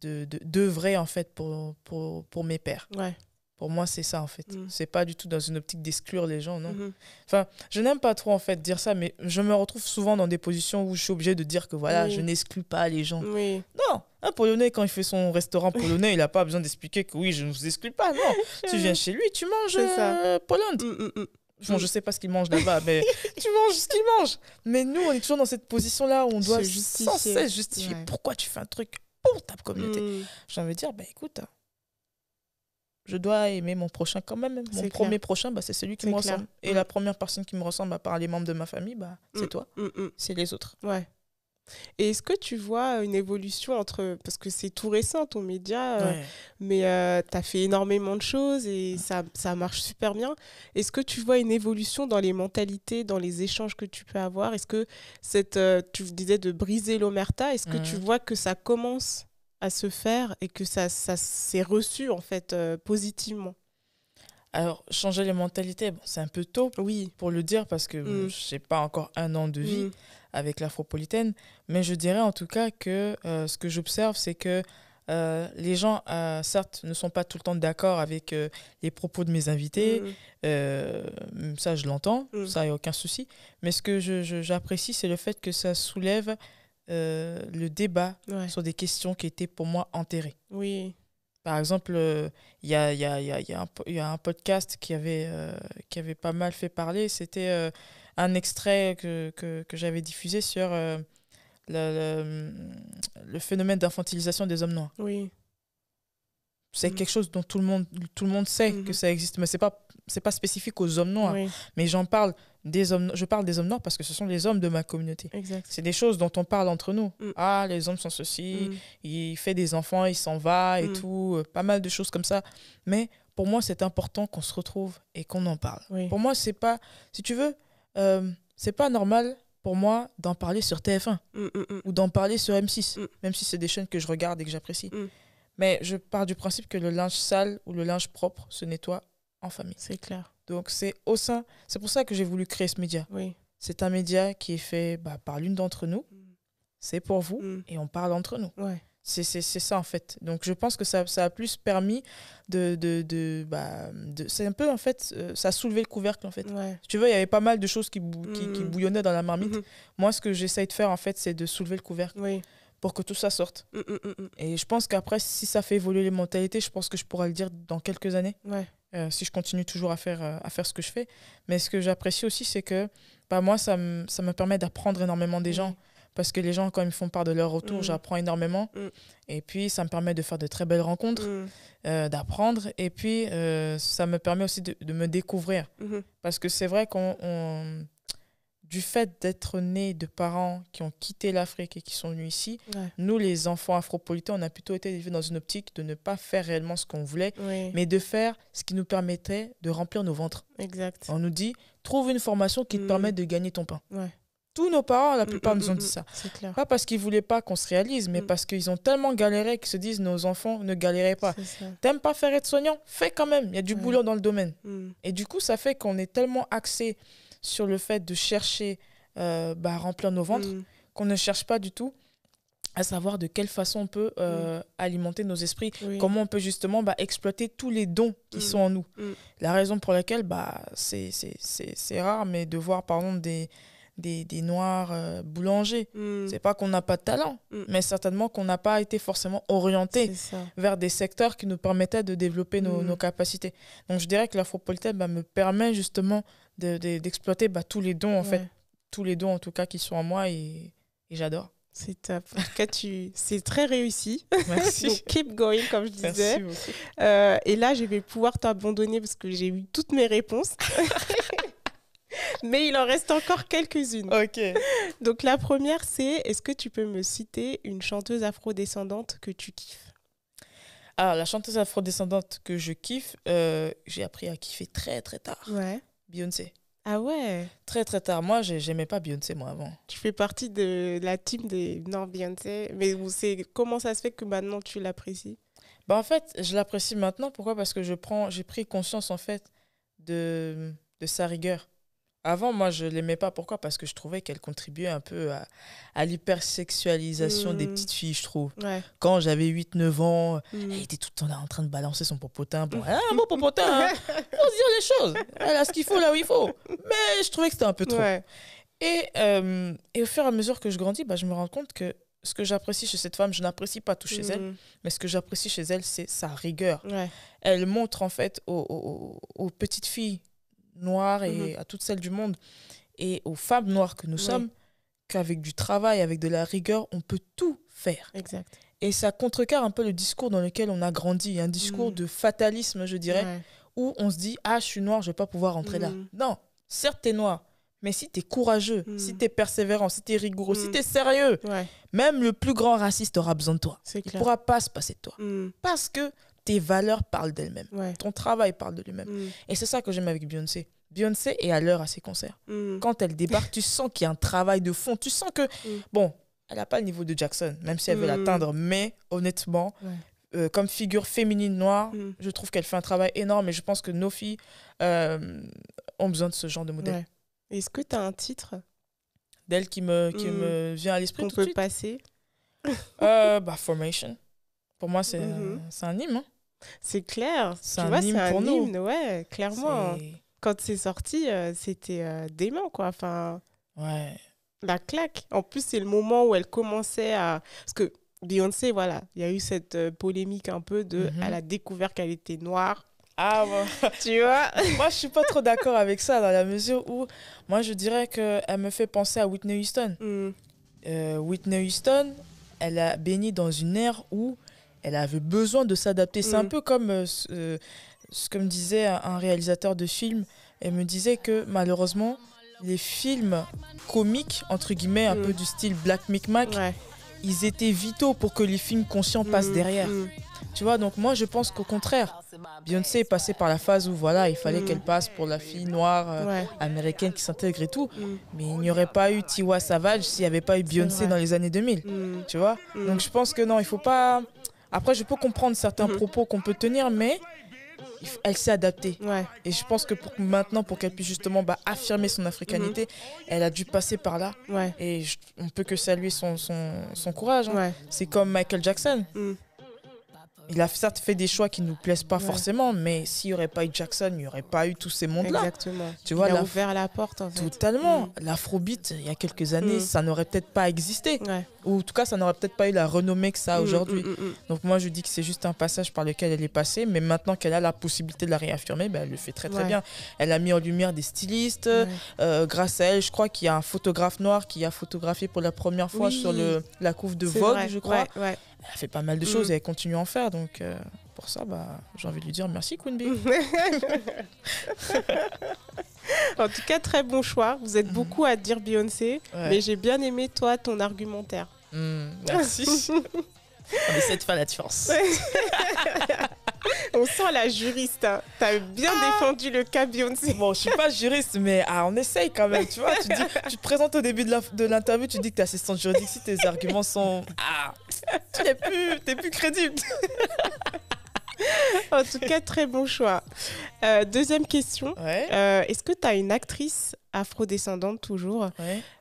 d'œuvrer, en fait, pour mes pairs. Ouais. Pour moi, c'est ça, en fait. C'est pas du tout dans une optique d'exclure les gens, non. Enfin, je n'aime pas trop, en fait, dire ça, mais je me retrouve souvent dans des positions où je suis obligée de dire que, voilà, je n'exclus pas les gens. Oui. Non, un Polonais, quand il fait son restaurant polonais, il n'a pas besoin d'expliquer que, oui, je ne vous exclus pas, non. Tu viens chez lui, tu manges Pologne. Bon, je sais pas ce qu'il mange là-bas, mais tu manges ce qu'il mange. Mais nous, on est toujours dans cette position-là où on doit sans cesse justifier pourquoi tu fais un truc pour ta communauté. J'ai envie de dire, écoute... Je dois aimer mon prochain quand même. Mon premier prochain, c'est celui qui me ressemble. Et la première personne qui me ressemble, à part les membres de ma famille, c'est toi. C'est les autres. Ouais. Et est-ce que tu vois une évolution entre... Parce que c'est tout récent, ton média, mais tu as fait énormément de choses et ça marche super bien. Est-ce que tu vois une évolution dans les mentalités, dans les échanges que tu peux avoir? Est-ce que tu disais de briser l'omerta, est-ce que tu vois que ça commence à se faire et que ça s'est reçu en fait positivement? Alors, changer les mentalités, c'est un peu tôt pour le dire parce que je n'ai pas encore 1 an de vie avec l'Afropolitaine, mais je dirais en tout cas que ce que j'observe, c'est que les gens, certes, ne sont pas tout le temps d'accord avec les propos de mes invités, ça je l'entends, ça il n'y a aucun souci, mais ce que j'apprécie, c'est le fait que ça soulève le débat sur des questions qui étaient pour moi enterrées. Oui. Par exemple, il y a un podcast qui avait pas mal fait parler. C'était un extrait que j'avais diffusé sur le phénomène d'infantilisation des hommes noirs. Oui. C'est quelque chose dont tout le monde sait que ça existe, mais c'est pas spécifique aux hommes noirs. Oui. Mais je parle des hommes noirs parce que ce sont les hommes de ma communauté. Exact. C'est des choses dont on parle entre nous. Ah, les hommes sont ceci, il fait des enfants, il s'en va et tout, pas mal de choses comme ça. Mais pour moi, c'est important qu'on se retrouve et qu'on en parle. Oui. Pour moi, c'est pas, si tu veux, c'est pas normal pour moi d'en parler sur TF1 ou d'en parler sur M6, même si c'est des chaînes que je regarde et que j'apprécie. Mais je pars du principe que le linge sale ou le linge propre se nettoie en famille. C'est clair. Donc, c'est pour ça que j'ai voulu créer ce média. Oui. C'est un média qui est fait par l'une d'entre nous. C'est pour vous et on parle entre nous. Ouais. C'est ça, en fait. Donc, je pense que ça a plus permis c'est un peu, en fait, ça a soulevé le couvercle, en fait. Ouais. Si tu veux, il y avait pas mal de choses qui bouillonnaient dans la marmite. Moi, ce que j'essaye de faire, en fait, c'est de soulever le couvercle. Oui. pour que tout ça sorte. Et je pense qu'après, si ça fait évoluer les mentalités, je pense que je pourrais le dire dans quelques années. Ouais. Si je continue toujours à faire ce que je fais. Mais ce que j'apprécie aussi, c'est que moi, ça me permet d'apprendre énormément des gens. Parce que les gens, quand ils me font part de leur retour, j'apprends énormément. Et puis, ça me permet de faire de très belles rencontres, d'apprendre. Et puis, ça me permet aussi de me découvrir. Parce que c'est vrai du fait d'être né de parents qui ont quitté l'Afrique et qui sont venus ici, nous, les enfants afropolitains, on a plutôt été élevés dans une optique de ne pas faire réellement ce qu'on voulait, mais de faire ce qui nous permettait de remplir nos ventres. Exact. On nous dit, trouve une formation qui te permette de gagner ton pain. Tous nos parents, la plupart nous ont dit ça. C'est clair. Pas parce qu'ils ne voulaient pas qu'on se réalise, mais parce qu'ils ont tellement galéré qu'ils se disent, nos enfants ne galérez pas. T'aimes pas faire aide-soignant? Fais quand même, il y a du boulot dans le domaine. Et du coup, ça fait qu'on est tellement axé sur le fait de chercher à remplir nos ventres, qu'on ne cherche pas du tout à savoir de quelle façon on peut alimenter nos esprits, comment on peut justement exploiter tous les dons qui sont en nous. La raison pour laquelle c'est rare, mais de voir par exemple des noirs boulangers, c'est pas qu'on n'a pas de talent, mais certainement qu'on n'a pas été forcément orienté vers des secteurs qui nous permettaient de développer nos capacités. Donc je dirais que l'afropolitain me permet justement d'exploiter tous les dons en fait, tous les dons en tout cas qui sont en moi, et j'adore. C'est top. En tout cas, c'est très réussi. Merci. Donc, keep going, comme je disais. Merci beaucoup. Et là, je vais pouvoir t'abandonner parce que j'ai eu toutes mes réponses. Mais il en reste encore quelques-unes. Ok. Donc, la première, c'est, est-ce que tu peux me citer une chanteuse afrodescendante que tu kiffes? Alors, la chanteuse afrodescendante que je kiffe, j'ai appris à kiffer très, très tard. Ouais. Beyoncé. Ah ouais? Très, très tard. Moi, j'aimais pas Beyoncé, moi, avant. Tu fais partie de la team des... Non, Beyoncé. Mais comment ça se fait que maintenant, tu l'apprécies? En fait, je l'apprécie maintenant. Pourquoi? Parce que j'ai pris conscience, en fait, de sa rigueur. Avant, moi, je l'aimais pas. Pourquoi? Parce que je trouvais qu'elle contribuait un peu à l'hypersexualisation des petites filles, je trouve. Ouais. Quand j'avais 8-9 ans, elle était tout le temps là en train de balancer son popotin. Bon, elle a un beau popotin, hein. Faut se dire les choses. Elle a ce qu'il faut là où il faut. Mais je trouvais que c'était un peu trop. Ouais. Et au fur et à mesure que je grandis, je me rends compte que ce que j'apprécie chez cette femme, je n'apprécie pas tout chez elle, mais ce que j'apprécie chez elle, c'est sa rigueur. Ouais. Elle montre en fait aux petites filles noires et à toutes celles du monde et aux femmes noires que nous sommes, qu'avec du travail, avec de la rigueur, on peut tout faire. Exact. Et ça contrecarre un peu le discours dans lequel on a grandi, un discours de fatalisme, je dirais, où on se dit « Ah, je suis noir, je ne vais pas pouvoir rentrer là. » Non, certes, tu es noir, mais si tu es courageux, si tu es persévérant, si tu es rigoureux, si tu es sérieux, même le plus grand raciste aura besoin de toi. Il ne pourra pas se passer de toi. Parce que tes valeurs parlent d'elles-mêmes. Ton travail parle de lui-même. Et c'est ça que j'aime avec Beyoncé. Beyoncé est à l'heure à ses concerts. Quand elle débarque, tu sens qu'il y a un travail de fond. Tu sens que, bon, elle n'a pas le niveau de Jackson, même si elle veut l'atteindre. Mais honnêtement, comme figure féminine noire, je trouve qu'elle fait un travail énorme. Et je pense que nos filles ont besoin de ce genre de modèle. Ouais. Est-ce que tu as un titre d'elle qui me vient à l'esprit qu'on tout de peut suite? Passer Formation. Pour moi, c'est un hymne. Hein. C'est clair. C'est un hymne pour nous. Ouais, clairement. Quand c'est sorti, c'était dément, quoi. Enfin, la claque. En plus, c'est le moment où elle commençait à... Parce que Beyoncé, voilà, il y a eu cette polémique un peu de... Elle a découvert qu'elle était noire. Ah bon. Tu vois? Moi, je suis pas trop d'accord avec ça, dans la mesure où... Moi, je dirais qu'elle me fait penser à Whitney Houston. Whitney Houston, elle a baigné dans une ère où elle avait besoin de s'adapter. C'est un peu comme ce que me disait un réalisateur de film. Elle me disait que malheureusement, les films comiques, entre guillemets, un peu du style Black Micmac, ils étaient vitaux pour que les films conscients passent derrière. Tu vois, donc moi je pense qu'au contraire, Beyoncé est passée par la phase où voilà, il fallait qu'elle passe pour la fille noire américaine qui s'intègre et tout. Mais il n'y aurait pas eu Tiwa Savage s'il n'y avait pas eu Beyoncé dans les années 2000. Tu vois, donc je pense que non, il faut pas... Après, je peux comprendre certains propos qu'on peut tenir, mais elle s'est adaptée. Et je pense que maintenant, pour qu'elle puisse justement affirmer son africanité, elle a dû passer par là. Et on peut que saluer son courage. Hein. C'est comme Michael Jackson. il a certes fait des choix qui ne nous plaisent pas Ouais. forcément, mais s'il n'y aurait pas eu Jackson, il n'y aurait pas eu tous ces mondes-là. Exactement. Tu vois, il a ouvert la porte, en fait. Totalement. L'afrobeat, il y a quelques années, ça n'aurait peut-être pas existé. Ouais. Ou en tout cas, ça n'aurait peut-être pas eu la renommée que ça a aujourd'hui. Mm. Donc moi, je dis que c'est juste un passage par lequel elle est passée, mais maintenant qu'elle a la possibilité de la réaffirmer, ben, elle le fait très très Ouais. bien. Elle a mis en lumière des stylistes. Ouais. Grâce à elle, je crois qu'il y a un photographe noir qui a photographié pour la première fois Oui. sur la couve de C'est Vogue, vrai. je crois. Ouais. Elle a fait pas mal de choses et elle continue à en faire. Donc pour ça, bah, j'ai envie de lui dire merci Queen Bee. En tout cas, très bon choix. Vous êtes beaucoup à dire Beyoncé, mais j'ai bien aimé, toi, ton argumentaire. Merci. On essaie de faire la différence. On sent la juriste. Hein. T'as bien défendu le cas Beyoncé. Bon, je suis pas juriste, mais on essaye quand même. Tu vois, tu te présentes au début de l'interview, tu dis que tu es assistante juridique. Si tes arguments sont... tu n'es plus crédible. En tout cas, très bon choix. Deuxième question. Ouais. Est-ce que tu as une actrice afrodescendante toujours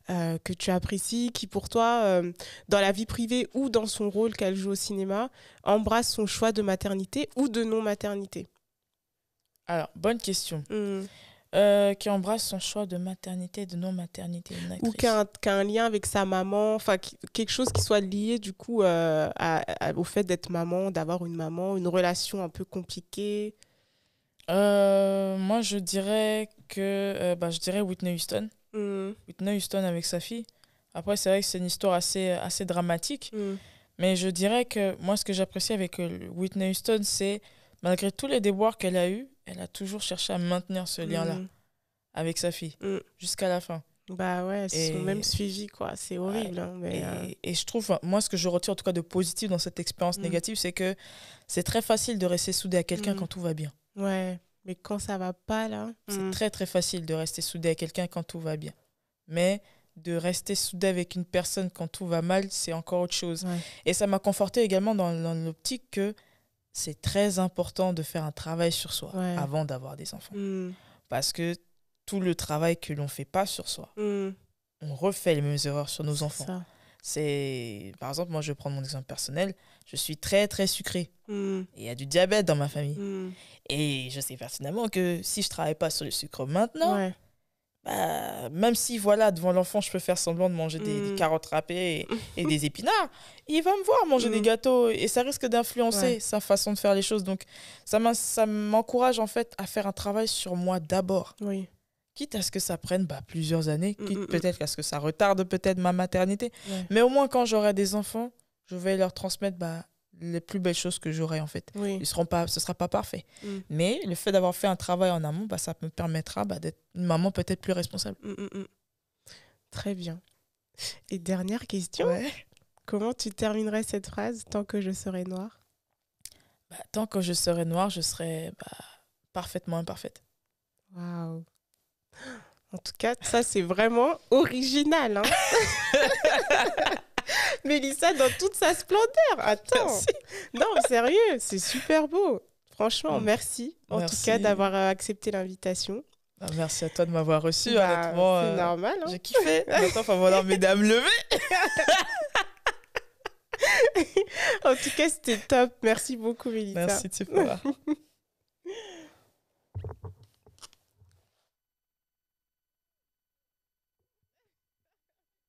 que tu apprécies, qui pour toi, dans la vie privée ou dans son rôle qu'elle joue au cinéma, embrasse son choix de maternité ou de non-maternité? Alors, bonne question. Qui embrasse son choix de maternité, de non-maternité. Ou qui a un lien avec sa maman, enfin quelque chose qui soit lié du coup au fait d'être maman, d'avoir une maman, une relation un peu compliquée. Moi, je dirais que je dirais Whitney Houston. Whitney Houston avec sa fille. Après, c'est vrai que c'est une histoire assez dramatique. Mais je dirais que moi, ce que j'apprécie avec Whitney Houston, c'est malgré tous les déboires qu'elle a eus, elle a toujours cherché à maintenir ce lien-là avec sa fille jusqu'à la fin. Bah ouais, elles se sont même suivies, quoi. C'est horrible. Hein, mais et je trouve, moi, ce que je retire en tout cas de positif dans cette expérience négative, c'est que c'est très facile de rester soudé à quelqu'un quand tout va bien. Ouais, mais quand ça va pas, là... C'est très, très facile de rester soudé à quelqu'un quand tout va bien. Mais de rester soudé avec une personne quand tout va mal, c'est encore autre chose. Ouais. Et ça m'a conforté également dans l'optique que c'est très important de faire un travail sur soi avant d'avoir des enfants. Parce que tout le travail que l'on ne fait pas sur soi, on refait les mêmes erreurs sur nos enfants. Par exemple, moi, je vais prendre mon exemple personnel. Je suis très, très sucrée. Il y a du diabète dans ma famille. Et je sais pertinemment que si je ne travaille pas sur le sucre maintenant, même si, voilà, devant l'enfant, je peux faire semblant de manger des carottes râpées et des épinards, il va me voir manger des gâteaux et ça risque d'influencer sa façon de faire les choses. Donc, ça m'encourage, en fait, à faire un travail sur moi d'abord. Oui. Quitte à ce que ça prenne plusieurs années, quitte peut-être à ce que ça retarde peut-être ma maternité. Mais au moins, quand j'aurai des enfants, je vais leur transmettre les plus belles choses que j'aurai, en fait. Ce ne sera pas parfait. Mais le fait d'avoir fait un travail en amont, ça me permettra d'être une maman peut-être plus responsable. Très bien. Et dernière question. Comment tu terminerais cette phrase? Tant que je serai noire? Tant que je serai noire, je serai parfaitement imparfaite. Waouh. En tout cas, ça, c'est vraiment original. Hein. Mélissa, dans toute sa splendeur. Attends. Merci. Non, sérieux, c'est super beau. Franchement, merci. En tout cas, d'avoir accepté l'invitation. Merci à toi de m'avoir reçu. Honnêtement, c'est normal. Hein. J'ai kiffé. Maintenant, il faut voir mesdames lever. En tout cas, c'était top. Merci beaucoup, Mélissa. Merci, Tifora.